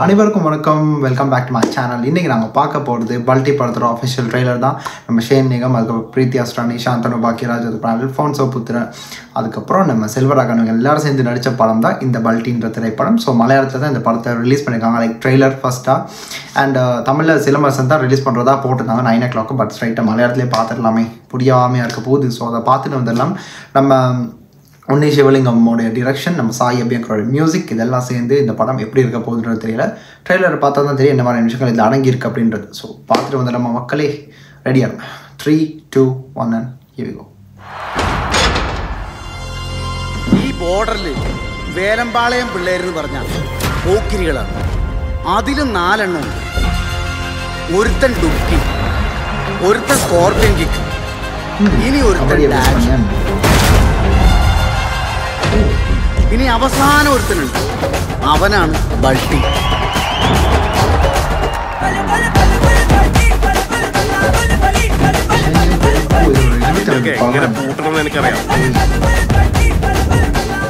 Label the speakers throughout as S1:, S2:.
S1: அனைவருக்கும் வணக்கம். Welcome back to my channel. இன்றைக்கி நாங்கள் பார்க்க போகிறது பல்டி படத்தோட ஆஃபிஷியல் ட்ரெய்லர் தான். நம்ம ஷேன் நிகம், அதுக்கப்புறம் பிரீத்தி அஸ்ரானி, சாந்தனு பாக்கியராஜ், அதுக்கப்புறம் அல்ஃபான்சோ புத்திரன், அதுக்கப்புறம் நம்ம செல்வராகவன் எல்லாரும் சேர்ந்து நடித்த படம் தான் இந்த பல்டின்ற திரைப்படம். ஸோ மலையாளத்தில் தான் இந்த படத்தை ரிலீஸ் பண்ணியிருக்காங்க. லைக் ட்ரெய்லர் ஃபஸ்ட்டாக அண்ட் தமிழில் சிலம்பரசன் தான் ரிலீஸ் பண்ணுறதா போட்டிருந்தாங்க 9 o'clock. பட் ஸ்ட்ரைட்டாக மலையாளத்திலே பார்த்துடலாமே, புரியாமையாக இருக்க போகுது. ஸோ அதை பார்த்துட்டு வந்துடலாம். நம்ம உன்னி சிவலிங்கம்மோடைய டிரெக்ஷன், நம்ம சாய் அபியங்கரோட மியூசிக், இதெல்லாம் சேர்ந்து இந்த படம் எப்படி இருக்க போகுதுன்றது தெரியல. ட்ரெய்லர் பார்த்தா தான் தெரியும் என்ன மாதிரி விஷயங்கள் இதில் அடங்கியிருக்கு அப்படின்றது. ஸோ பார்த்துட்டு வந்து நம்ம மக்களே ரெடியாக இருங்க. 3, 2, 1 and here we go.
S2: ഈ ബോർഡറിൽ വേലമ്പാളയം പിള്ളേരെന്ന് പറഞ്ഞാൽ പോക്കിരികളാണ്. അതിലും 4 എണ്ണം. ഒരുത്തൻ ഡുക്കി, ഒരുത്തൻ സ്കോർപ്പിയൻ കിക്ക്, ഇനി ഒരുത്തൻ ഡാഷ്, ഇനി അവസാനം ഒരുത്തനുണ്ട്, അവനാണ് ബൾട്ടി.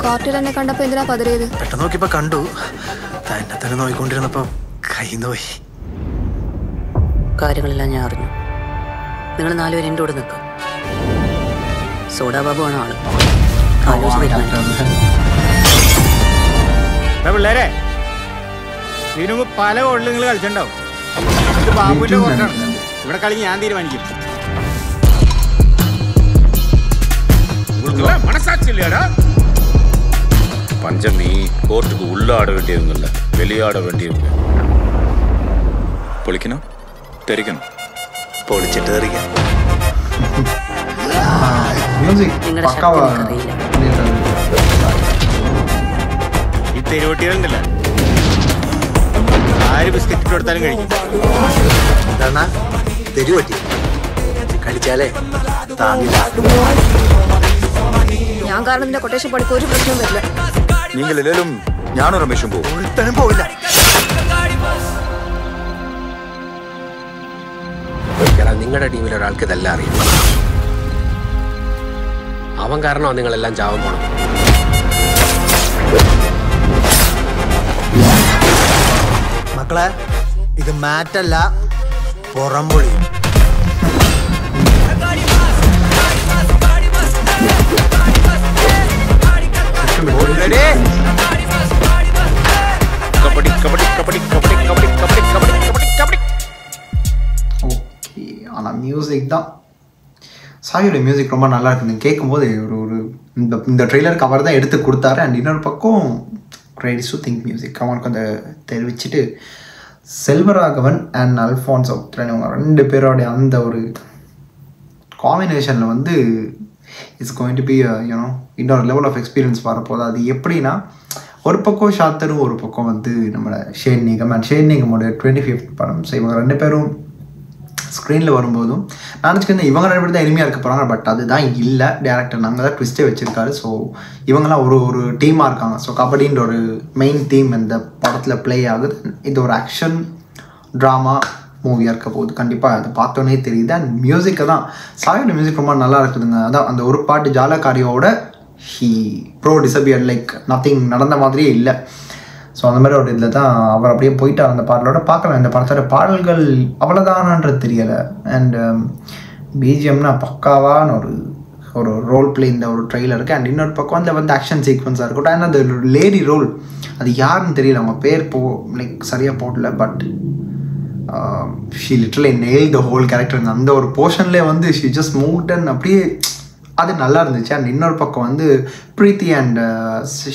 S3: കോർട്ടിൽ എന്നെ കണ്ടപ്പോ എന്തിനാ പതറിയത്?
S4: പെട്ടെന്ന് നോക്കിയപ്പോ കണ്ടു, തന്നെ നോയിക്കൊണ്ടിരുന്നപ്പോ കൈ നോയി.
S5: കാര്യങ്ങളെല്ലാം ഞാൻ അറിഞ്ഞു. നിങ്ങൾ 4 പേരും എൻ്റെ കൂടെ നിൽക്കാം. സോഡാ ബാബു ആണ് ആള്.
S2: പിള്ളേരെ ഇതിനു പല കോളിൽ നിങ്ങൾ കളിച്ചിട്ടുണ്ടാവും. ഇത് ബാബുവിന്റെ കോർട്ടാണ്. ഇവിടെ കളി ഞാൻ തീരുമാനിക്കും.
S6: மனசாட்சியில்லையாடா? பஞ்சம் நீ கோர்ட்டுக்கு உள்ள ஆட வேண்டியதுங்க, வெளியாட வேண்டியது. பொழிக்கணும், தெரிக்கணும்,
S4: പൊളിച്ചിട്ട് തെറിക്കാം.
S5: നിങ്ങളുടെ ശക്തി എനിക്കറിയില്ല.
S2: ഈ തെരുവട്ടികളുണ്ടല്ല, ആര് ബിസ്ക്കറ്റ് ഇട്ട് കൊടുത്താലും കഴിക്കും.
S4: എന്താണ് തെരുവട്ടി കഴിച്ചാലേ താങ്ങില്ല.
S3: ഞാൻ കാരണം നിന്റെ കൊട്ടേഷൻ പണിക്ക് ഒരു പ്രശ്നവും വരില്ല.
S6: நீங்கள் எல்லாரும் ஞான ரமேஷும் போ.
S4: ഒരുത്തനും പോവില്ല.
S7: നിങ്ങളുടെ ടീമിലെ ഒരാൾക്ക് ഇതെല്ലാം അറിയാം. അവൻ കാരണമാണ് നിങ്ങളെല്ലാം ചാവാൻ പോണം.
S4: മക്കളെ, ഇത് മാറ്റല്ല, പുറംപൊളി.
S6: கபடி கபடி கபடி கபடி கபடி கபடி கபடி கபடி கபடி.
S1: ஓகே, ஆனால் மியூசிக் தான், சாயோட மியூசிக் ரொம்ப நல்லா இருக்குது. கேட்கும்போது ஒரு இந்த ட்ரெய்லருக்கு அவர் தான் எடுத்து கொடுத்தாரு. அண்ட் இன்னொரு பக்கம் ரெடி டு திங்க் மியூசிக் அவனுக்கு அந்த தெரிவிச்சுட்டு செல்வராகவன் அண்ட் அல்ஃபான்சோ இவங்க 2 பேரோடைய அந்த ஒரு காம்பினேஷனில் வந்து it's going to be you know இன்னொரு லெவல் ஆஃப் எக்ஸ்பீரியன்ஸ் வரப்போது. அது எப்படின்னா, ஒரு பக்கம் ஷாத்தரும், ஒரு பக்கம் வந்து நம்மளோட ஷேன் நிகம். அண்ட் ஷேன் நிகமோட 25th படம். ஸோ இவங்க 2 பேரும் ஸ்க்ரீனில் வரும்போதும் நான் நினச்சிக்கிறேன் இவங்க 2 பேர் தான் எளிமையாக இருக்க போகிறாங்க. பட் அதுதான் இல்லை, டேரக்டர் நாங்கள் தான் ட்விஸ்ட்டே வச்சுருக்காரு. ஸோ இவங்கெல்லாம் ஒரு டீமாக இருக்காங்க. ஸோ கபடின்ற ஒரு மெயின் தீம் இந்த படத்தில் ப்ளே ஆகுது. இது ஒரு ஆக்ஷன் ட்ராமா மூவியாக இருக்க போகுது. கண்டிப்பாக அதை பார்த்தோன்னே தெரியுது. அண்ட் மியூசிக்கை தான், சாயோட மியூசிக் ரொம்ப நல்லா இருக்குதுங்க. அதான் அந்த ஒரு பாட்டு ஜாலகாரியோட ஹீ டிசபியர், லைக் நத்திங் நடந்த மாதிரியே இல்லை. ஸோ அந்த மாதிரி ஒரு இதில் தான் அவர் அப்படியே போயிட்டார் அந்த பாடலோட. பார்க்கலாம், இந்த படத்தோட பாடல்கள் அவ்வளோதானன்றது தெரியலை. அண்ட் பிஜிஎம்னா பக்காவான ஒரு ரோல் பிளே இந்த ஒரு ட்ரெய்லருக்கு. அண்ட் இன்னொரு பக்கம் அதில் வந்து ஆக்ஷன் சீக்வன்ஸாக இருக்கட்டும். ஏன்னா அந்த லேடி ரோல் அது யாருன்னு தெரியல, அவங்க பேர் லைக் சரியாக போடல. But she literally nail the whole character. அந்த ஒரு போர்ஷன்லேயே வந்து ஷீ ஜஸ்ட் மூவ்ட் அண்ட் அப்படியே அது நல்லா இருந்துச்சு. அண்ட் இன்னொரு பக்கம் வந்து பிரீத்தி அண்ட்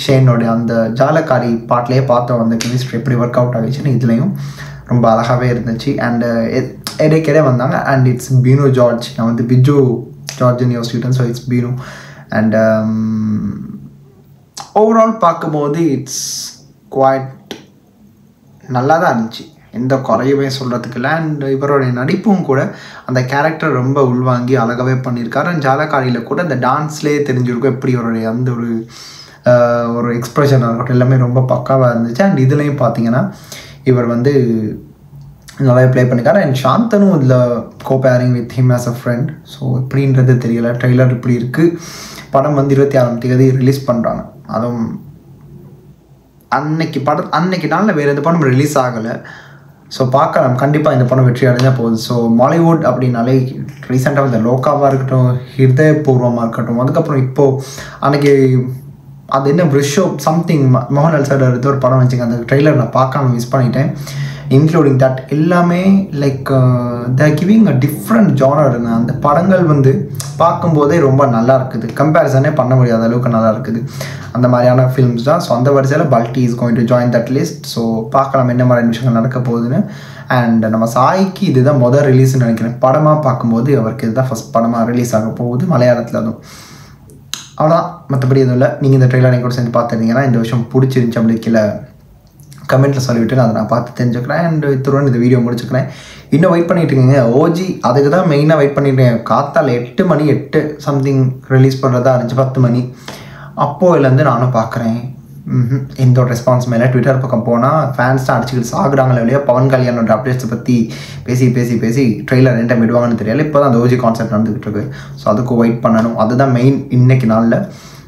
S1: ஷேனோடைய அந்த ஜாலக்காரி பாட்டிலே பார்த்தோம் அந்த கெமிஸ்ட்ரி எப்படி ஒர்க் அவுட் ஆகிடுச்சுன்னு. இதுலேயும் ரொம்ப அழகாகவே இருந்துச்சு. அண்ட் இடைக்கிடையே வந்தாங்க. And it's bean George. நான் வந்து Biju George in your student. So it's bean. And overall பார்க்கும்போது இட்ஸ் குவாய்ட் நல்லா தான் இருந்துச்சு, எந்த குறையுமே சொல்கிறதுக்கு இல்லை. அண்ட் இவருடைய நடிப்பும் கூட அந்த கேரக்டர் ரொம்ப உள்வாங்கி அழகாகவே பண்ணியிருக்காரு. அண்ட் ஜாலக்காரியில் கூட அந்த டான்ஸ்லேயே தெரிஞ்சிருக்கும் எப்படி இவருடைய அந்த ஒரு எக்ஸ்ப்ரெஷன் இருக்கட்டும் எல்லாமே ரொம்ப பக்காவாக இருந்துச்சு. அண்ட் இதுலேயும் பார்த்தீங்கன்னா இவர் வந்து நல்லாவே ப்ளே பண்ணியிருக்காரு. அண்ட் சாந்தனும் இதில் co-pairing with him as a friend. So எப்படின்றது தெரியலை. ட்ரெய்லர் இப்படி இருக்குது. படம் வந்து 26ஆம் தேதி ரிலீஸ் பண்ணுறாங்க. அதுவும் அன்னைக்கு நாளில் வேறு எந்த படம் ரிலீஸ் ஆகலை. ஸோ பார்க்கலாம், கண்டிப்பாக இந்த படம் வெற்றி அடைஞ்சால் போகுது. ஸோ மாலிவுட் அப்படின்னாலே ரீசெண்டாக இந்த லோகாவாக இருக்கட்டும், ஹிருதயபூர்வமாக இருக்கட்டும், அதுக்கப்புறம் இப்போது அன்றைக்கி அது என்ன ப்ரிஷோ சம்திங் மோகன்லால் சார் எடுத்து ஒரு படம் வச்சுங்க, அந்த ட்ரெய்லர் நான் பார்க்காம மிஸ் பண்ணிட்டேன். இன்க்ளூடிங் தட் எல்லாமே like they're giving a different ஜானருங்க. அந்த படங்கள் வந்து பார்க்கும்போதே ரொம்ப நல்லா இருக்குது, கம்பேரிசனே பண்ண முடியாத அளவுக்கு நல்லா இருக்குது. அந்த மாதிரியான ஃபிலிம்ஸ் தான். ஸோ அந்த வரிசையில் Balti is going to join that list. So பார்க்கலாம் என்ன மாதிரி விஷயங்கள் நடக்க போகுதுன்னு. அண்ட் நம்ம சாய்க்கு இதுதான் முதல் ரிலீஸ்ன்னு நினைக்கிறேன். படமாக பார்க்கும்போது அவருக்கு இதுதான் ஃபஸ்ட் படமாக ரிலீஸ் ஆக போகுது மலையாளத்தில். அதுவும் அவ்வளோதான், மற்றபடி எதுவும் இல்லை. நீங்கள் இந்த ட்ரெயிலர் நீங்கள் கூட சேர்ந்து பார்த்துருந்தீங்கன்னா இந்த விஷயம் பிடிச்சிருந்துச்சி அப்படி கீழே கமெண்ட்டில் சொல்லிவிட்டு அதை நான் பார்த்து தெரிஞ்சுக்கிறேன். அண்ட் இத்துடன் இந்த வீடியோ முடிச்சுக்கிறேன். இன்னும் வெயிட் பண்ணிட்டு இருக்கீங்க ஓஜி, அதுக்கு தான் மெயினாக வெயிட் பண்ணிட்டேன். காத்தால் 8 மணி 8 சம்திங் ரிலீஸ் பண்ணுறதா இருந்துச்சு, 10 மணி அப்போதுலேருந்து நானும் பார்க்குறேன். எந்த ஒரு ரெஸ்பான்ஸ் மேலே ட்விட்டர் பக்கம் போனால் ஃபேன்ஸ் தான் அடிச்சுக்கிட்டு சாகுறாங்களே இல்லையா. பவன் கல்யாணோட அப்டேட்ஸை பற்றி பேசி ட்ரெயிலர் என்ன விடுவாங்கன்னு தெரியல. இப்போ தான் அந்த ஓஜி கான்செப்ட் நடந்துக்கிட்டு இருக்கு. ஸோ அதுக்கும் வெயிட் பண்ணணும், அதுதான் மெயின் இன்னைக்கு நாளில்.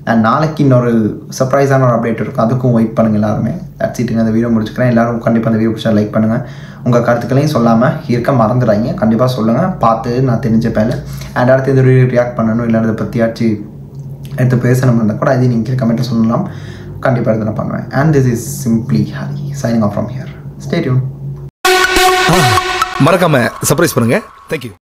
S1: அண்ட் நாளைக்கு இன்னொரு சர்ப்ரைஸான ஒரு அப்டேட் இருக்கும், அதுக்கும் வெயிட் பண்ணுங்கள் எல்லாருமே. தட்ஸிட்டுங்க, அந்த வீடியோ முடிச்சுக்கிறேன். எல்லோரும் கண்டிப்பாக அந்த வீடியோ பிடிச்சா லைக் பண்ணுங்கள். உங்கள் கருத்துக்களையும் சொல்லாமல் இருக்க மறந்துடாங்க, கண்டிப்பாக சொல்லுங்கள், பார்த்து நான் தெரிஞ்சப்பேன். அண்ட் அடுத்து இந்த வீடியோ ரியாக்ட் பண்ணணும் இல்லை அதை பற்றியாச்சு எடுத்து பேசணும் இருந்தால் கூட அதையும் நீங்கள் கமெண்ட்டை சொல்லலாம், கண்டிப்பாக எடுத்து நான் பண்ணுவேன். And this is simply Hari signing off from here. Stay tune.
S8: மறக்காம சர்ப்ரைஸ் பண்ணுங்க. தேங்க்யூ.